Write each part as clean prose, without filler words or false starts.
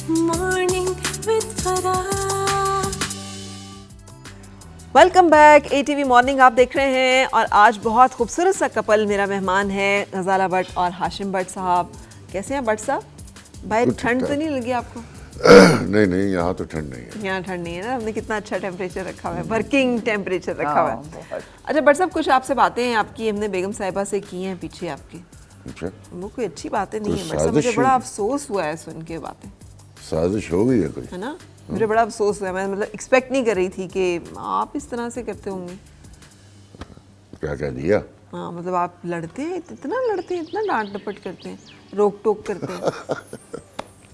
Morning with Farah. Welcome back. ATV morning आप देख रहे हैं और आज बहुत खूबसूरत सा कपल मेरा मेहमान है, गजाला भट्ट और हाशिम भट्ट साहब। कैसे हैं भट्ट साहब? भाई ठंड तो नहीं लगी आपको? नहीं नहीं, यहाँ तो ठंड नहीं है। यहाँ ठंड नहीं है ना, हमने कितना अच्छा टेम्परेचर रखा हुआ है, वर्किंग टेम्परेचर रखा हुआ है। अच्छा भट्ट साहब, कुछ आपसे बातें हैं आपकी हमने बेगम साहिबा से की हैं पीछे आपकी। अच्छा, वो कोई अच्छी बातें नहीं है कोई भट्ट साहब, मुझे साजिश बड़ा हुई? अफसोस हुआ है सुन के बातें, साजिश हो गई है कोई? है ना। मुझे बड़ा अफसोस हुआ है, मैं मतलब एक्सपेक्ट नहीं कर रही थी कि आप इस तरह से करते होंगे। क्या कह दिया? हाँ मतलब आप लड़ते हैं, इतना लड़ते हैं, इतना डांट डपट करते हैं, रोक टोक करते हैं।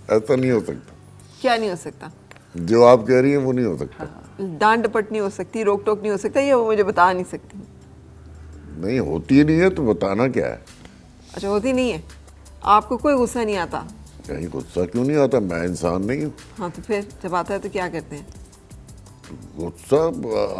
ऐसा नहीं हो सकता। क्या नहीं हो सकता? जो आप कह रही हैं वो नहीं हो सकता। डांट डपट नहीं हो सकती, रोक टोक नहीं हो सकता, ये वो मुझे बता नहीं सकती। नहीं होती नहीं है तो बताना क्या है? अच्छा होती नहीं है, आपको कोई गुस्सा नहीं आता? कहीं गुस्सा क्यों नहीं आता? मैं इंसान नहीं हूँ। हाँ तो फिर जब आता है तो क्या करते हैं? गुस्सा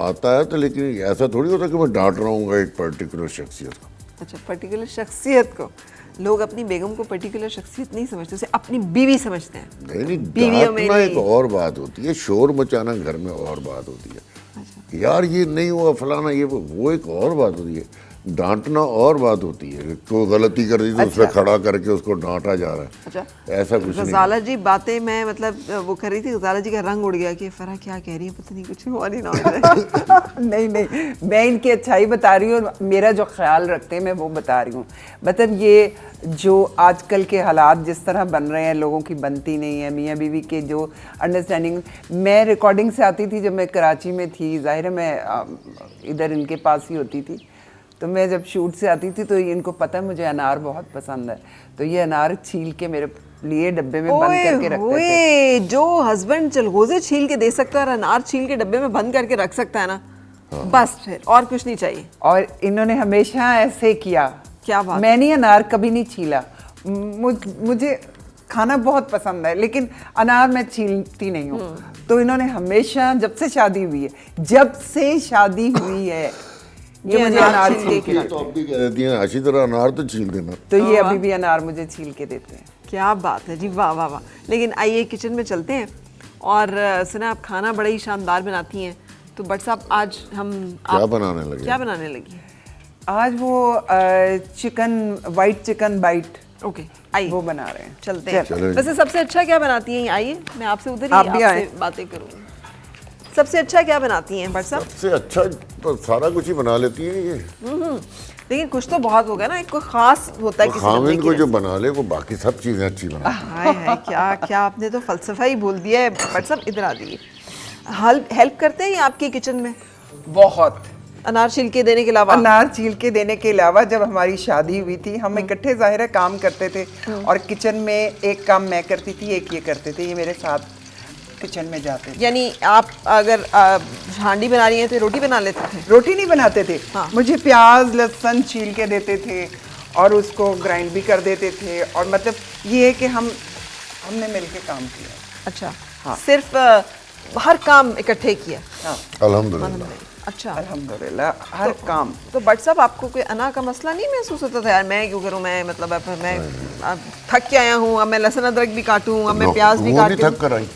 आता है तो, लेकिन ऐसा थोड़ी होता कि मैं डांट रहा हूँ एक पर्टिकुलर शख्सियत को। अच्छा, पर्टिकुलर शख्सियत को लोग अपनी बेगम को पर्टिकुलर शख्सियत नहीं समझते, उसे अपनी बीवी समझते हैं। नहीं नहीं, बीवियों में डांटना एक नहीं। और बात होती है, शोर मचाना घर में और बात होती है। यार ये नहीं हुआ फलाना, ये वो एक और बात होती है। डांटना और बात होती है। कोई गलती कर दी तो उस पर खड़ा करके उसको डांटा जा रहा है। अच्छा, ऐसा कुछ नहीं। गजाला जी बातें मैं मतलब वो कर रही थी, गजाला जी का रंग उड़ गया कि फरा क्या कह रही है, पता नहीं कुछ हुआ नहीं ना हो जाए। नहीं नहीं, मैं इनकी अच्छाई बता रही हूँ और मेरा जो ख्याल रखते हैं मैं वो बता रही हूँ। मतलब ये जो आजकल के हालात जिस तरह बन रहे हैं, लोगों की बनती नहीं है, मियाँ बीवी के जो अंडरस्टैंडिंग। मैं रिकॉर्डिंग से आती थी जब मैं कराची में थी, जाहिर है मैं इधर इनके पास ही होती थी, तो मैं जब शूट से आती थी तो इनको पता है मुझे अनार बहुत पसंद है, तो ये अनार छील के मेरे लिए डब्बे में बंद करके रखते थे। जो हस्बैंड चलगोजे छील के दे सकता है और अनार छील के डब्बे में बंद करके रख सकता है ना, बस फिर और कुछ नहीं चाहिए। और इन्होंने हमेशा ऐसे किया। क्या बात? मैंने अनार कभी नहीं छीला। मुझे खाना बहुत पसंद है लेकिन अनार मैं छीलती नहीं हूँ। तो इन्होंने हमेशा, जब से शादी हुई है ये मुझे अनार छील के तो अब भी कह देती हैं अच्छी तरह अनार तो छील देना। तो ये अभी भी अनार मुझे छील के देते हैं। क्या बात है जी, वाह वाह वाह। लेकिन आइए किचन में चलते हैं और सुना आप खाना बड़ा ही शानदार बनाती हैं, तो भट्ट साहब आज हम क्या बनाने लगे? क्या बनाने लगी? आज वो chicken, white chicken bite, okay आइए वो बना रहे हैं। चलते हैं। चलो। वैसे सबसे अच्छा क्या बनाती हैं? आइए मैं आपसे उधर आप ही भी आपसे आएं। बातें करूँगी। सबसे अच्छा क्या बनाती हैं भट्ट साहब? सबसे अच्छा तो सारा कुछ ही बना लेती है ये। लेकिन कुछ तो बहुत होगा ना, एक कोई खास होता है तो किसी बंदे खामिन की को जो रेसिपी। बना ले वो बाकी सब चीजें अच्छी बना। हाय हाय, क्या क्या आपने तो फलसफा ही बोल दिया है। भट्ट साहब इधर आ जाइए। हेल्प करते हैं ये आपके किचन में? बहुत। अनार छिलके देने के अलावा? अनार छील के देने के अलावा जब हमारी शादी हुई थी हम इकट्ठे जाहिर है काम करते थे, और किचन में एक काम मैं करती थी, एक ये करते थे, ये मेरे साथ किचन में जाते थे। यानी आप अगर हांडी बना रही हैं तो रोटी बना लेते थे? रोटी नहीं बनाते थे। हाँ। मुझे प्याज लहसुन छील के देते थे और उसको ग्राइंड भी कर देते थे, और मतलब ये है कि हमने मिलके काम किया। अच्छा हाँ। सिर्फ हर काम इकट्ठे किया? हाँ अल्हम्दुलिल्लाह। अच्छा अल्हम्दुलिल्लाह, हर काम। तो भट्ट साहब आपको कोई अना का मसला नहीं महसूस होता था? यार मैं क्यों करूं, मैं मतलब अब मैं अब थक के आया हूँ, अब मैं लहसुन अदरक भी काटूं, अब मैं प्याज भी वो काट नहीं थक कर आई।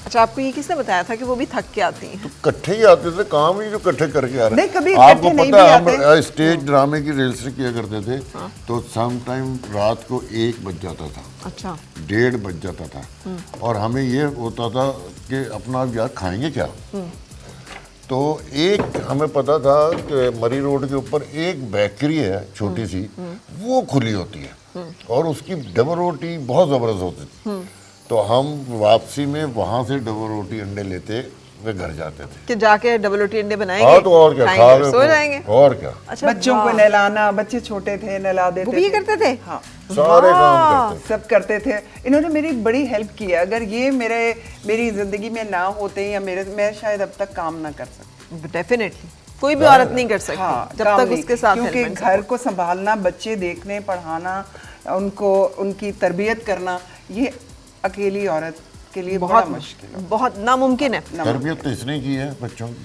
अच्छा आपको ये किसने बताया था कि वो भी थक के आती हैं? तो इकट्ठे ही आते थे, काम ही जो इकट्ठे करके आ रहे। नहीं, कभी आपको इकट्ठे नहीं पता भी है आते। हम स्टेज ड्रामे की रिहर्सल किया करते थे, तो सम टाइम रात को 1 बज जाता था, अच्छा 1:30 बज जाता था, और हमें ये होता था कि अपना यार खाएंगे क्या। तो एक हमें पता था कि मरी रोड के ऊपर एक बेकरी है छोटी सी, वो खुली होती है और उसकी डबल रोटी बहुत ज़बरदस्त होती थी। तो हम वापसी में वहाँ से डबल रोटी अंडे लेते वे घर जाते थे। कि जाके डबल रोटी अंडे बनाएंगे? हाँ तो और क्या, खाएंगे, खा सो जाएंगे। और क्या, अच्छा बच्चों को वाह। नहलाना, बच्चे छोटे थे नहला देते वो भी ये थे। करते थे? हाँ, सारे काम करते थे। सब करते थे। इन्होंने मेरी बड़ी हेल्प की है। अगर ये मेरी जिंदगी में ना होते या मैं शायद अब तक काम ना कर सकती। डेफिनेटली कोई भी औरत नहीं कर सकती हाँ, जब काम तक नहीं। उसके साथ क्योंकि element घर को संभालना, बच्चे देखने, पढ़ाना, उनको उनकी तरबियत करना, ये अकेली औरत के लिए बहुत बड़ा मुश्किल है। बहुत नामुमकिन है। तरबियत तो इसने की है बच्चों की,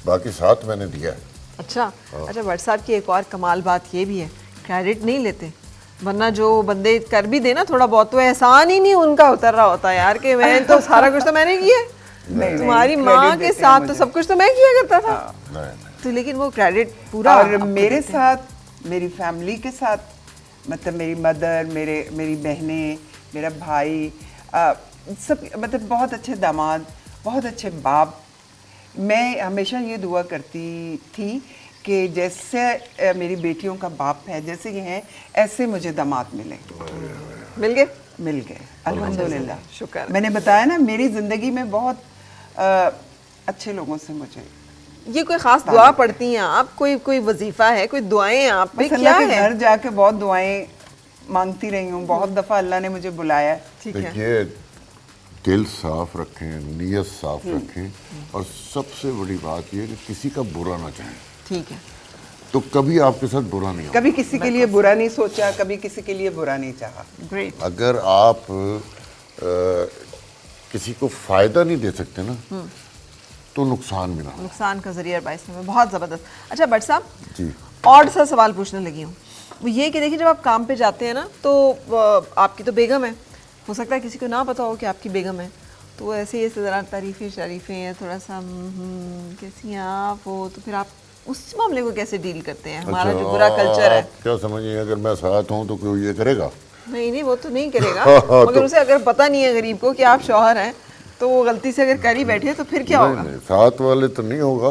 बाकी साथ मैंने दिया है। अच्छा अच्छा, भट्ट साहब की एक और कमाल बात ये भी है, क्रेडिट नहीं लेते। वरना जो बंदे कर भी देना थोड़ा बहुत, तो एहसान ही नहीं उनका उतर रहा होता यार कि मैं तो सारा कुछ तो मैंने किया है। नहीं, तुम्हारी credit माँ देते के हैं साथ तो मुझे। सब कुछ तो मैं किया करता था। नहीं नहीं तो लेकिन वो क्रेडिट पूरा और आपको मेरे देते हैं। साथ मेरी फैमिली के साथ, मतलब मेरी मदर, मेरी बहनें, मेरा भाई, सब, मतलब बहुत अच्छे दामाद, बहुत अच्छे बाप। मैं हमेशा ये दुआ करती थी कि जैसे मेरी बेटियों का बाप है, जैसे ये हैं, ऐसे मुझे दामाद मिले। मिल गए। मिल गए अल्हम्दुलिल्लाह, शुक्र है। मैंने बताया ना, मेरी ज़िंदगी में बहुत अच्छे लोगों से मुझे ये कोई खास दुआ पढ़ती हैं आप, कोई वजीफा है, कोई दुआएं हैं आप पे, बस क्या अल्लाह के है? घर जाके बहुत दुआएं मांगती रही हूँ, बहुत दफ़ा अल्लाह ने मुझे बुलाया है। ठीक है। देखिए, दिल साफ रखें, नीयत साफ रखें, और सबसे बड़ी बात यह है कि किसी का बुरा ना चाहें, ठीक है। तो कभी आपके साथ बुरा नहीं होगा। कभी किसी के लिए बुरा नहीं सोचा, कभी किसी के लिए बुरा नहीं चाहा। ग्रेट। अगर आप किसी को फायदा नहीं दे सकते ना, तो नुकसान भी ना हो। नुकसान का जरिया बाइस में बहुत ज़बरदस्त। अच्छा भट्ट साहब, जी, और सा सवाल पूछने लगी हूँ, वो ये कि देखिए जब आप काम पे जाते हैं ना, तो आपकी तो बेगम है, हो सकता है किसी को ना पता हो कि आपकी बेगम है, तो वो ऐसे ही ज़रा तारीफ़ें शरीफ़ें हैं, थोड़ा सा कैसी हैं आप हो, तो फिर आप उस मामले को कैसे डील करते हैं? हमारा जो बुरा कल्चर है। आप क्या समझिए, अगर मैं साथ हूँ तो कोई ये करेगा? नहीं वो तो नहीं करेगा, हाँ, मगर उसे अगर पता नहीं है गरीब को कि आप शौहर हैं, तो वो गलती से अगर कर ही बैठे तो फिर क्या होगा? नहीं, साथ वाले तो नहीं होगा,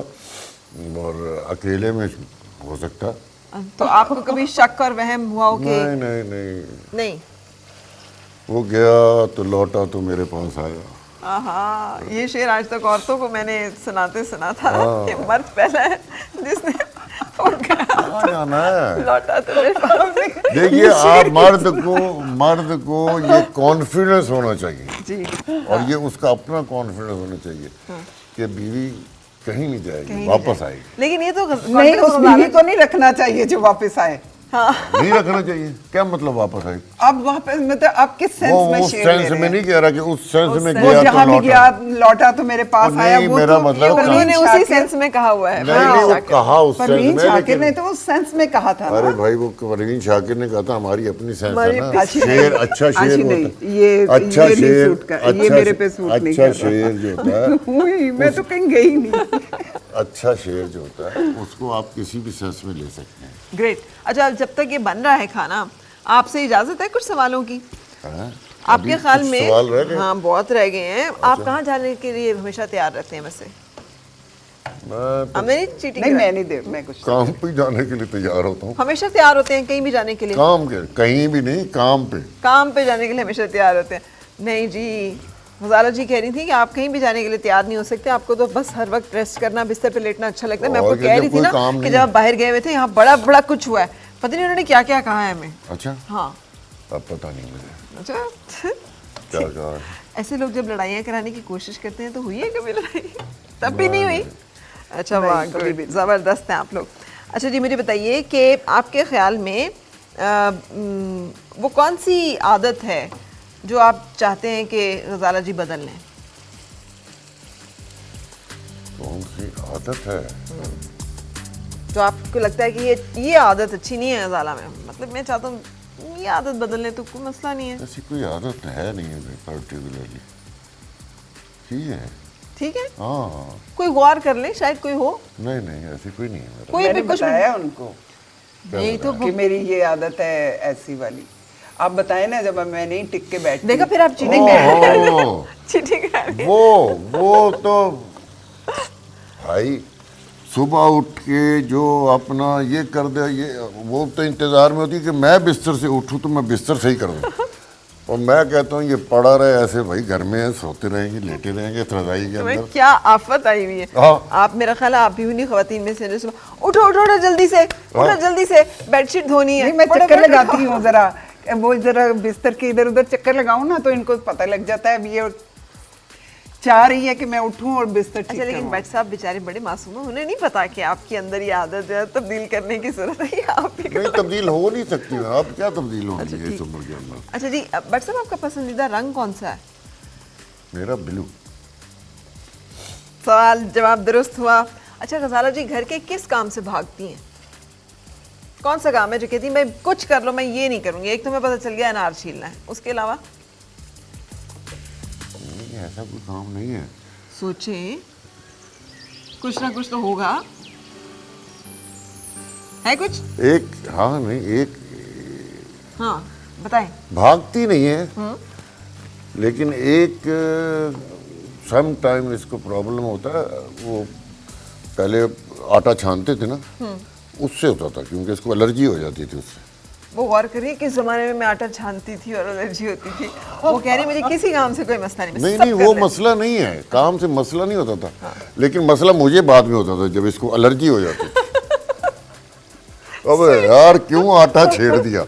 और अकेले में हो सकता। तो आपको कभी शक और वहम हुआ हो कि नहीं नहीं नहीं, नहीं? वो गया तो लौटा तो मेरे पास आया। हाँ, ये शेर आज तक औरतों को मैंने सुनाते सुना था कि मर्द पहला है जिसने वो गया कहाँ जाना है? लौटा तो मेरे पास। देखिए, आप मर्द को ये कॉन्फिडेंस होना चाहिए, जी, और ये उसका अपना कॉन्फिडेंस होना चाहिए कि बीवी कहीं नहीं जाएगी, कहीं नहीं वापस जाए। आएगी। लेकिन ये तो नहीं, उस बीवी को नहीं रखना चाहिए जो वापस आए। नहीं रखना चाहिए, क्या मतलब वापस आएगी? अब वापस मतलब आप किस सेंस वो में उस शेर ले सेंस रहे में हैं? नहीं कह रहा कि उस सेंस में वो गया तो जहाँ भी लौटा। गया लौटा तो मेरे पास वो आया, नहीं, वो मेरा तो मतलब परवीन उन्होंने उसी शाकिर- सेंस में कहा हुआ है। नहीं, वो कहा उस सेंस परवीन में, शाकिर लेकिन ने तो उस सेंस में कहा था ना। अरे भाई, वो परवीन शाकिर ने कहा था हमारी अपनी सेंस है हमारी ना। अपनी- शेर, अच्छा शेर अच्छी होता नहीं, है। ये अच्छा नहीं शेर, सूट कर- ये मेरे पे सूट नहीं अच्छा कर रहा। शेर जो होता है, हुई, मैं तो कहीं गई नहीं। अच्छा शेर जो होता है, उसको आप किसी भी सेंस में ले सकते हैं। ग्रेट। अच्छा, जब तक ये बन रहा है खाना, आपसे इजाजत है कुछ सवालों की? हाँ? आपके अभी ख्याल कुछ में? सवाल रह गए? हाँ, बहुत रह गए हैं। आप कहाँ जाने के लिए हमेशा तैयार रहते हैं वैसे? मैं तो हमने नहीं चीटिंग नहीं, कराई? मैं नहीं दे, मैं कुछ काम पे जाने के लिए तैयार होता हूँ। हमेशा तैयार होते हैं कहीं भी जाने के लिए? काम के कहीं भी नहीं, काम पे। काम पे जाने के लिए हमेशा तैयार होते हैं? नहीं जी, हज़ारा जी कह रही थी कि आप कहीं भी जाने के लिए तैयार नहीं हो सकते, आपको तो बस हर वक्त रेस्ट करना, बिस्तर पे लेटना अच्छा लगता है। मैं और आपको क्या, कह जब रही थी कोई ना काम कि नहीं जब है। आप बाहर गए हुए थे, यहाँ बड़ा बड़ा कुछ हुआ है, पता नहीं उन्होंने क्या क्या कहा है हमें। अच्छा, हाँ। अब पता नहीं मुझे अच्छा क्या कहा है। ऐसे लोग जब लड़ाइयाँ कराने की कोशिश करते हैं तो हुई है कभी लड़ाई? तब भी नहीं हुई? अच्छा, वाह, कभी भी गुड, ज़बरदस्त हैं आप लोग। अच्छा जी, मुझे बताइए कि आपके ख्याल में वो कौन सी आदत है जो आप चाहते हैं कि गजाला जी बदल लें? कौन सी आदत है? जो आपको लगता है कि ये आदत अच्छी नहीं है गजाला में, मतलब मैं चाहता हूँ ये आदत बदल लें तो कोई मसला नहीं है। ऐसी कोई आदत है नहीं है पर्टिकुलरली। ठीक है, ठीक है, हाँ। कोई गौर कर ले, शायद कोई हो। नहीं नहीं, ऐसी कोई नहीं है मेरा। कोई मैंने भी कुछ बताया उनको नहीं तो कि मेरी ये आदत है ऐसी वाली। आप बताएं ना, जब मैं नहीं टिक के बैठती। देखा, फिर आप चीटिंग ओहो, चीटिंग कर रहे हैं। वो तो भाई सुबह उठ के जो अपना ये कर दे, ये वो तो इंतजार में होती है कि मैं बिस्तर से उठूं तो मैं बिस्तर सही कर दूं। और मैं कहता हूँ ये पड़ा रहे ऐसे, भाई घर में है, सोते रहेंगे, लेटे रहेंगे रजाई के तुम्हें अंदर। क्या आफत आई हुई है। हाँ। आप, मेरा ख्याल है आप भी उन्हीं खवातीन में से जो सुबह उठो उठो उठो जल्दी से, उठो जल्दी से, बेडशीट धोनी है। नहीं, मैं फटाफट चक्कर उठो। लगाती हूँ जरा, वो जरा बिस्तर के इधर उधर चक्कर लगाऊं ना, तो इनको पता लग जाता है अब ये चाह रही है कि मैं उठूं और बिस्तर ठीक अच्छा, लेकिन करूं। भट्ट साहब बेचारे बड़े मासूम हैं, उन्हें नहीं पता कि आपके अंदर ये आदत जो है तब्दील करने की जरूरत है। आप भी नहीं, तब्दील हो नहीं सकती है। आप क्या तब्दील होगी अच्छा, ये ठीक। उम्र के अंदर? अच्छा जी, भट्ट साहब आपका पसंदीदा रंग कौन सा है? मेरा ब्लू। सवाल जवाब दुरुस्त हुआ। अच्छा, गजाला जी घर के किस काम से भागती हैं? कौन सा काम है जो कहती है मैं कुछ कर लो, मैं ये नहीं करूंगी? एक तुम्हें पता चल गया अनार छीलना है, उसके अलावा नहीं, ऐसा कोई काम नहीं है। सोचे, कुछ ना कुछ तो होगा, है कुछ? एक, हाँ नहीं, एक हाँ बताएं। भागती नहीं है, लेकिन एक सम टाइम इसको प्रॉब्लम होता है। वो पहले आटा छानते थे ना, उससे होता था, क्योंकि इसको एलर्जी हो जाती थी उससे। वो गौर करिए किस जमाने में मैं आटा छानती थी और एलर्जी होती थी। वो कह रही मुझे किसी काम से कोई मसला नहीं, मैं नहीं सब नहीं, कर वो लेती। मसला नहीं है, काम से मसला नहीं होता था। लेकिन मसला मुझे बाद में होता था, जब इसको एलर्जी हो जाती थी। अबे यार क्यों आटा छेड़ दिया,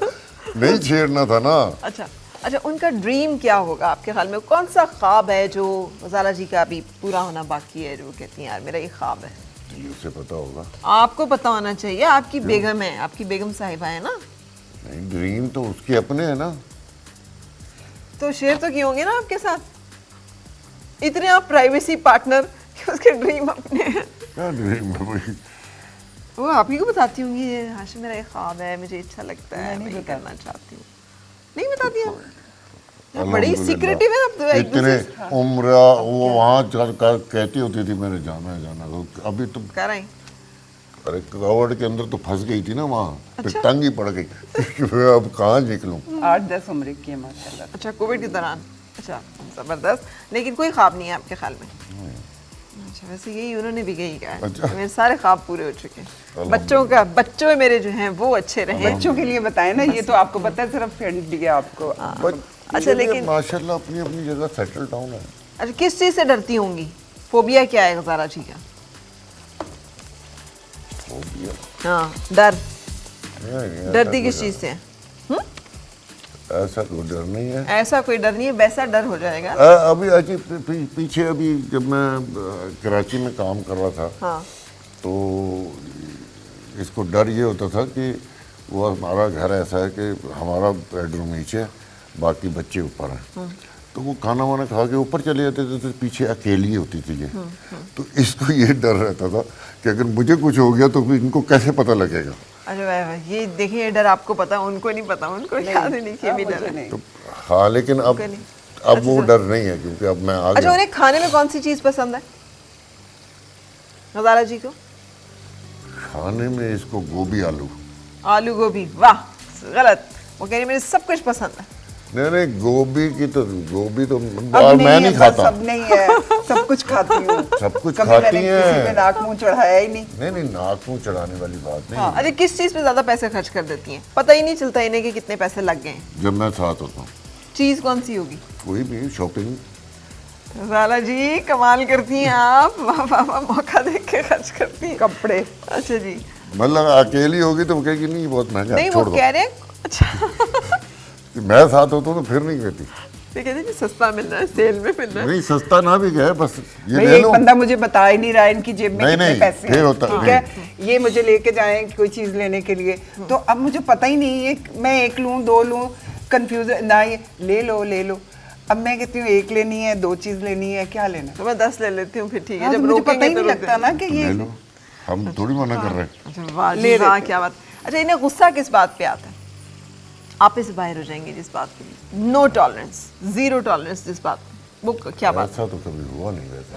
नहीं छेड़ना था ना। अच्छा अच्छा, उनका ड्रीम क्या होगा आपके ख्याल में? कौन सा ख्वाब है जो गजाला जी का अभी पूरा होना बाकी है, जो कहती हैं यार मेरा ये ख्वाब है? ये उसे पता होगा। आपको पता होना चाहिए, आपकी बेगम है, आपकी बेगम साहिबा है ना, नहीं, ड्रीम तो उसके अपने है ना। तो शेयर तो किए होंगे ना आपके साथ? इतने आप प्राइवेसी पार्टनर कि उसके ड्रीम अपने हैं। क्या ड्रीम है भाई? वो आप ही को बताती होंगी, ये हाशिम मेरा एक ख्वाब है, मुझे अच्छा लगता है, मैं ये करना चाहती हूँ। नहीं बताती हैं? यार, बड़ी सीक्रेटिव है आप तो। एक इतने दूसरे उम्र वो वहाँ कहती होती थी मेरे जाना है जाना, तो अभी तो कह रहे हैं। अरे कवर्ड के अंदर तो फंस गई थी ना वहाँ, फिर अच्छा। तंग ही पड़ गई कि मैं अब कहाँ निकलूँ। 8-10 उम्र की है माशाल्लाह। अच्छा, कोविड के दौरान। अच्छा, ज़बरदस्त। लेकिन कोई ख्वाब नहीं है आपके ख्याल में? अच्छा, वैसे यही उन्होंने भी यही कहा है। अच्छा। मेरे सारे ख्वाब पूरे हो चुके हैं। बच्चों मेरे जो हैं वो अच्छे रहे। बच्चों के लिए बताएं ना, ये तो आपको पता है, सिर्फ फ्रेंड दिया आपको। अच्छा, लेकिन माशाल्लाह अपनी अपनी जगह सेटल डाउन है। अच्छा, किस चीज़ से डरती होंगी? फोबिया क्या है गजारा जी का? फोबिया? हाँ, डर। नहीं, डरती किस चीज़ से है? ऐसा कोई डर नहीं है। ऐसा कोई डर नहीं है, वैसा डर हो जाएगा। अभी अजी पीछे अभी जब मैं कराची में काम कर रहा था, हाँ तो इसको डर ये होता था कि वो हमारा घर ऐसा है कि हमारा बेडरूम नीचे है, बाकी बच्चे ऊपर हैं। तो वो खाना वाना खा के ऊपर चले जाते थे, तो पीछे अकेली होती थी ये। तो इसको ये डर रहता था कि अगर मुझे कुछ हो गया तो फिर इनको कैसे पता लगेगा। अरे वाह वाह, ये देखिए ये डर आपको पता है, उनको नहीं पता, उनको याद ही नहीं कि ये भी डर है। तो हाँ, लेकिन अब नहीं। वो डर नहीं है, क्योंकि अब मैं आ अच्छा, गया। उन्हें खाने में कौन सी चीज़ पसंद है गजाला जी को? खाने में इसको गोभी आलू। आलू गोभी? वाह, गलत। वो कह रही मेरे सब कुछ पसंद है। नहीं नहीं, गोभी तो अब मैं नहीं है, खाता। सब नहीं है, सब कुछ खाती हूँ। सब कुछ कभी खाती मैंने हैं। किसी पे नाक मुंह चढ़ाया ही नहीं। नहीं नहीं, नाक मुंह चढ़ाने वाली बात नहीं। अच्छा, किस चीज़ पे ज़्यादा पैसे खर्च कर देती हैं? पता ही नहीं चलता इन्हें कि कितने पैसे लग गए हैं। जब मैं साथ होता हूँ। चीज़ कौन सी होगी? कोई भी शॉपिंग। गजाला जी कमाल करती हैं आप, वाह वाह वाह, मौका देख के खर्च करती हैं। कपड़े। अच्छा जी। मतलब अकेली होगी तो वो कहेगी नहीं बहुत महंगा है, नहीं, वो छोड़ दो। कह रहे हैं अच्छा कि मैं साथ होता हूँ तो फिर नहीं कहती। ये कहते हैं कि सस्ता मिल रहा है, सेल में मिल रहा है। नहीं, सस्ता ना भी गए, बस ये भाई ले एक लो। बंदा मुझे बता ही नहीं रहा है इनकी जेब में नहीं, कितने नहीं, पैसे फिर हैं, होता ठीक नहीं। है? ये मुझे लेके जाएं कोई चीज लेने के लिए, तो अब मुझे पता ही नहीं है, मैं एक लूं दो लूं, कंफ्यूज ना, ये ले लो। अब मैं कहती हूँ एक लेनी है, 2 चीज लेनी है, क्या लेना है? तो मैं 10 ले लेती हूँ फिर, ठीक है। हाँ, तो जब मुझे पता रोकेंगे ही तो नहीं रोक लगता ना कि तो ये ले लो, हम थोड़ी मना कर रहे हैं। अच्छा, वाह जी ले वाह, लेते क्या बात। अच्छा, इन्हें गुस्सा किस बात पे आता है? आप इससे बाहर हो जाएंगे जिस बात के लिए नो टॉलरेंस, 0 टॉलरेंस जिस बात पे, वो क्या बात? ऐसा तो कभी हुआ नहीं वैसे।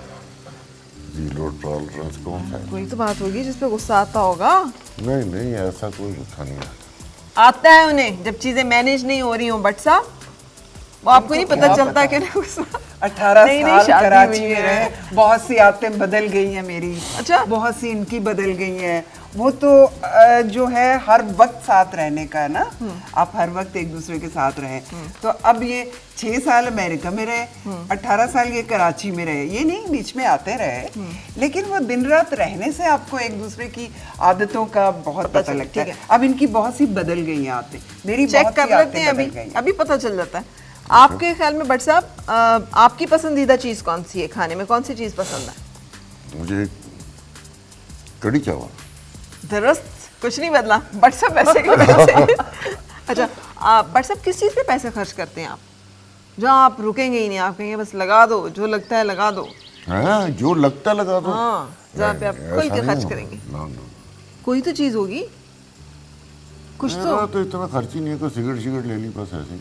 0 टॉलरेंस कौन सा है? कोई तो बात होगी जिस पे गुस्सा आता होगा। नहीं नहीं, ऐसा कोई गुस्सा नहीं आता। आता है उन्हें जब चीजें मैनेज नहीं हो रही हो, बट साहब वो आपको नहीं पता चलता कि नहीं गुस्सा। 18 नहीं, साल शादी कराची हुई में है। रहे, बहुत सी आदतें बदल गई हैं मेरी। अच्छा। बहुत सी इनकी बदल गई हैं। वो तो जो है हर वक्त साथ रहने का है ना, आप हर वक्त एक दूसरे के साथ रहे। तो अब ये 6 साल अमेरिका में रहे, 18 साल ये कराची में रहे, ये नहीं बीच में आते रहे, लेकिन वो दिन रात रहने से आपको एक दूसरे की आदतों का बहुत पता लगता ठीक है। अब इनकी बहुत सी बदल गई हैं आदतें, मेरी चेक बहुत कर सी लेते हैं, आदतें बदल गई हैं। अभी पता चल जाता है। आपके ख्याल में भट्ट साहब, आपकी पसंदीदा चीज कौन सी है? खाने में कौन सी चीज पसंद है? मुझे कड़ी चावल। दुरुस्त, कुछ नहीं बदला। भट्ट साहब पैसे के पैसे। अच्छा, भट्ट साहब किस चीज पे पैसे खर्च करते हैं आप? जहाँ आप रुकेंगे ही नहीं, आप कहेंगे बस लगा दो, जो लगता है लगा दो। हाँ, जो लगता लगा दो। हाँ, जहाँ पे आप नहीं, खुल ऐसा के नहीं खर्च होगा। करेंगे। ना, ना। कोई तो चीज होगी। कुछ मेरा तो इतना खर्च ही नहीं है, कोई सिगरेट ले ली बस ऐसे ही।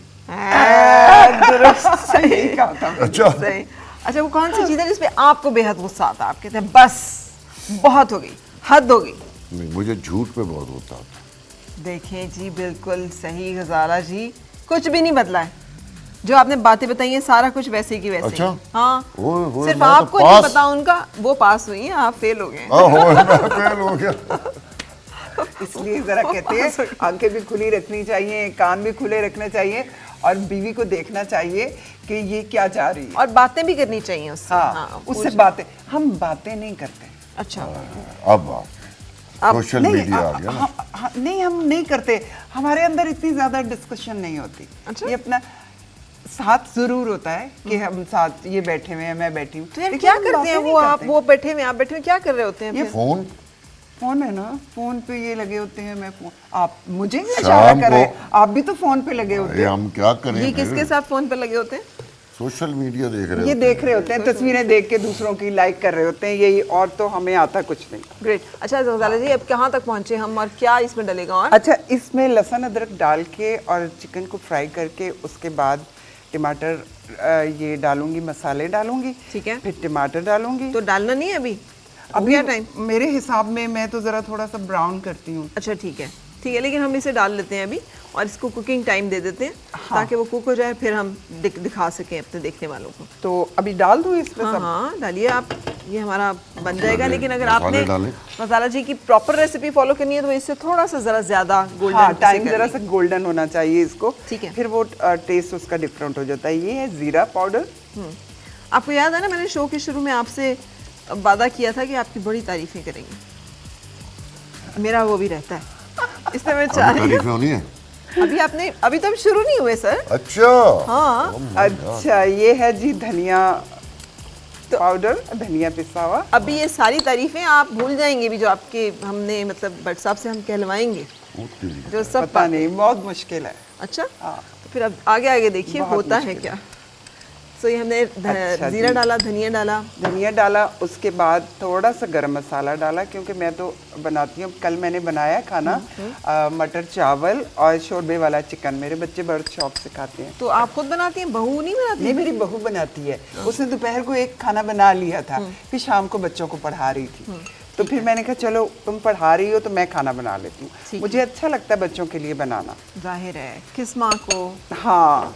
दुरुस्त, सही कहा था। अच्छा। सही। अच्छा, वो कौन सी चीज़ है जिसपे आपको बेहद गुस्सा आता है? आप कहते हैं बस बहुत हो गई, हद हो गई। नहीं, मुझे झूठ पे बहुत होता है। देखें जी, बिल्कुल सही गजाला जी, कुछ भी नहीं बदला है। जो आपने बातें बताई हैं सारा कुछ वैसे ही की वैसे अच्छा? ही। हाँ, ओए, सिर्फ मैं तो आपको नहीं पास। पता उनका, वो पास हुई हैं, आप फेल हो गए हैं। मैं फेल हो गया। इसलिए जरा कहते हैं आंखें भी खुली रखनी चाहिए, कान भी खुले रखने चाहिए और बीवी को देखना चाहिए कि ये क्या चाह रही है। और बातें भी करनी चाहिए उससे। हाँ, उससे बातें, हम बातें नहीं करते। अच्छा, अब सोशल मीडिया आ गया ना। नहीं, हम नहीं करते, हमारे अंदर इतनी ज्यादा डिस्कशन नहीं होती। अच्छा? ये अपना साथ जरूर होता है कि हम साथ ये बैठे हुए हैं, मैं बैठी हूँ, तो यार लेकिन क्या हम करते बातें हैं नहीं वो? आप करते। वो बैठे हुए, आप बैठे हुए क्या कर रहे होते हैं ये फिर? फोन है ना, फोन पे ये लगे होते हैं। मैं फोन, आप मुझे क्या शाम इशारा कर रहे को- हैं? आप भी तो फोन पे लगे होते ये हैं। हम क्या करें ये फिर? किसके साथ फोन पे लगे होते हैं? सोशल मीडिया देख रहे ये होते देख रहे होते हैं, तस्वीरें देख के दूसरों की लाइक कर रहे होते हैं, यही, और तो हमें आता कुछ नहीं। ग्रेट। अच्छा गजाला जी, अब कहाँ तक पहुँचे हम और क्या इसमें डलेगा? और अच्छा, इसमें लहसुन अदरक डाल के और चिकन को फ्राई करके उसके बाद टमाटर ये डालूंगी, मसाले डालूंगी, ठीक है। फिर टमाटर डालूंगी। तो डालना नहीं है अभी? अभी क्या टाइम? मेरे हिसाब में मैं तो ज़रा थोड़ा सा ब्राउन करती हूँ। अच्छा ठीक है, ठीक है, लेकिन हम इसे डाल लेते हैं अभी और इसको कुकिंग टाइम दे देते हैं ताकि वो कुक हो जाए, फिर हम दिखा सकें अपने देखने वालों को। तो अभी डाल दूँ इसमें हाँ सब? हाँ डालिए आप, ये हमारा बन जाएगा। लेकिन अगर मसाले आपने डालें। मसाला जी की प्रॉपर रेसिपी फॉलो करनी है तो इससे थोड़ा सा ज़रा ज़्यादा गोल्डन हाँ, टाइम ज़रा सा गोल्डन होना चाहिए इसको, ठीक है। फिर वो टेस्ट उसका डिफरेंट हो जाता है। ये है ज़ीरा पाउडर। आपको याद है ना, मैंने शो के शुरू में आपसे वादा किया था कि आपकी बड़ी तारीफें करेंगे। मेरा वो भी रहता है, इसलिए मैं चाह अभी रही तारीफें होनी है। हूँ। अभी तो हम शुरू नहीं हुए सर। अच्छा। हाँ, अच्छा, ये है जी धनिया पाउडर, धनिया पिसा हुआ। अभी ये सारी तारीफें आप भूल जाएंगे भी जो आपके हमने मतलब भट्ट साहब से हम कहलवाएंगे, जो सब पता नहीं, बहुत मुश्किल है। अच्छा, हाँ। तो फिर अब आगे आगे देखिए बहुत होता है मुश्किल क्या। तो ये हमने अच्छा जीरा जी। डाला, धनिया डाला, धनिया डाला, उसके बाद थोड़ा सा गरम मसाला डाला, क्योंकि मैं तो बनाती हूँ, कल मैंने बनाया खाना मटर चावल और शोरबे वाला चिकन, मेरे बच्चे बड़े शौक से खाते हैं। तो आप खुद बनाती हैं, बहू नहीं बनाती? नहीं, मेरी बहू बनाती है। उसने दोपहर को एक खाना बना लिया था, फिर शाम को बच्चों को पढ़ा रही थी, तो फिर मैंने कहा चलो तुम पढ़ा रही हो तो मैं खाना बना लेती ठीक हूँ। मुझे अच्छा लगता है बच्चों के लिए बनाना। जाहिर है, किस माँ को। हाँ,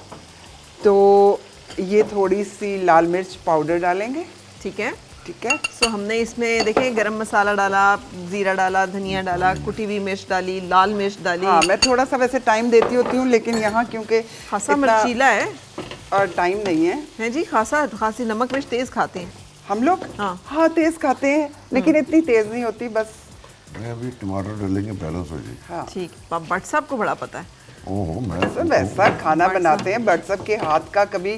तो ये थोड़ी सी लाल मिर्च पाउडर डालेंगे। ठीक है, ठीक है। सो हमने इसमें देखें गरम मसाला डाला, जीरा डाला, धनिया डाला, कुटी हुई मिर्च डाली, लाल मिर्च डाली। हाँ, मैं थोड़ा सा वैसे टाइम देती होती हूँ, लेकिन यहाँ क्योंकि खासा इतना मिर्चीला है। और टाइम नहीं है। हैं जी, खासी नमक मिर्च तेज खाते हैं हम लोग हाँ तेज खाते हैं, लेकिन इतनी तेज नहीं होती बस। मैं अभी टमाटर डालेंगे, बैलेंस हो जाएगी। हाँ, ठीक। भट्ट साहब को बड़ा पता है। ओहो, सब ऐसा खाना बनाते हैं। बट सब के हाथ का कभी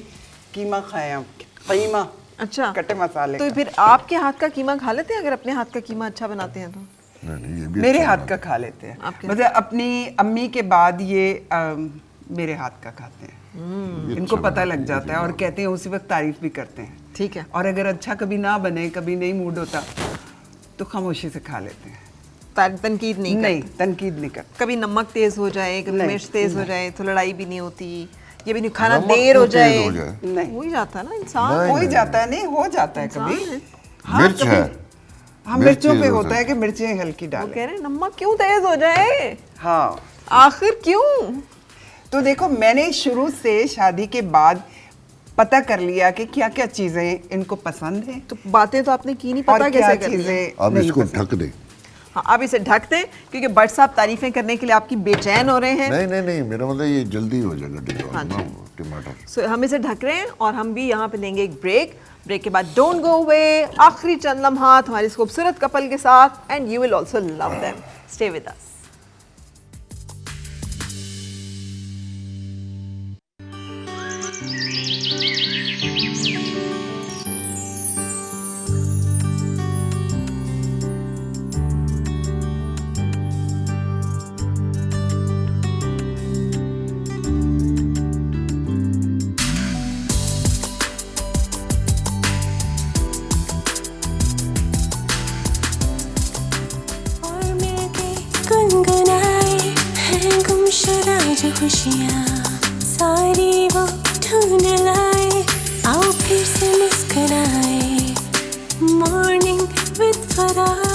कीमा खाया, कीमा अच्छा, कटे मसाले तो का। फिर आपके हाथ का कीमा खा लेते हैं अगर अपने हाथ का कीमा अच्छा बनाते हैं तो? नहीं, ये भी मेरे अच्छा हाथ बना। का खा लेते हैं, आपके मतलब अपनी अम्मी के बाद ये मेरे हाथ का खाते हैं। ये इनको अच्छा पता बना। लग जाता है और कहते हैं उसी वक्त तारीफ भी करते हैं। ठीक है, और अगर अच्छा कभी ना बने, कभी नहीं मूड होता, तो खामोशी से खा लेते हैं। तनकीद नहीं नहीं, करते। तनकीद नहीं करते। कभी नमक तेज हो जाए, कभी नहीं, मिर्च तेज हो जाए तो लड़ाई भी नहीं होती। ये भी नहीं, खाना नमक देर क्यों हो तेज जाए, हो जाए? नहीं, हो ही जाता है ना इंसान। नहीं, हो ही जाता है। नहीं, हो जाता है कभी। इंसान है। हाँ, मिर्च कभी- है। हाँ, मिर्च मिर्चों तेज पे हो होता है सकती कि मिर्चें हल्की वो डालें। कह रहे हैं नमक क्यों तेज हो जाए, हाँ, आखिर क्यों? तो देखो, मैंने शुरू से शादी के बाद पता कर लिया कि क्या क्या चीजें इनको पसंद है तो बातें तो आपने की नहीं, और पता क्या कैसे कर ली? चीजें अब नहीं इसको पसंद। ढक दे। हाँ, आप इसे ढक दें क्योंकि भट्ट साहब तारीफें करने के लिए आपकी बेचैन हो रहे हैं। नहीं, मेरा मतलब ये जल्दी हो जाएगा हाँ जी। टमाटर। सो हम इसे ढक रहे हैं और हम भी यहाँ पे लेंगे एक ब्रेक के बाद डोंट गो अवे, आखिरी चंद लम्हात हमारी इस खूबसूरत कपल के साथ, and you will also love them. Stay with us. और मिलके गुनगुनाए हैं खुशियाँ सारी वो ढूंढ लाए, आओ फिर से मुस्कुराए, मॉर्निंग विद फराह।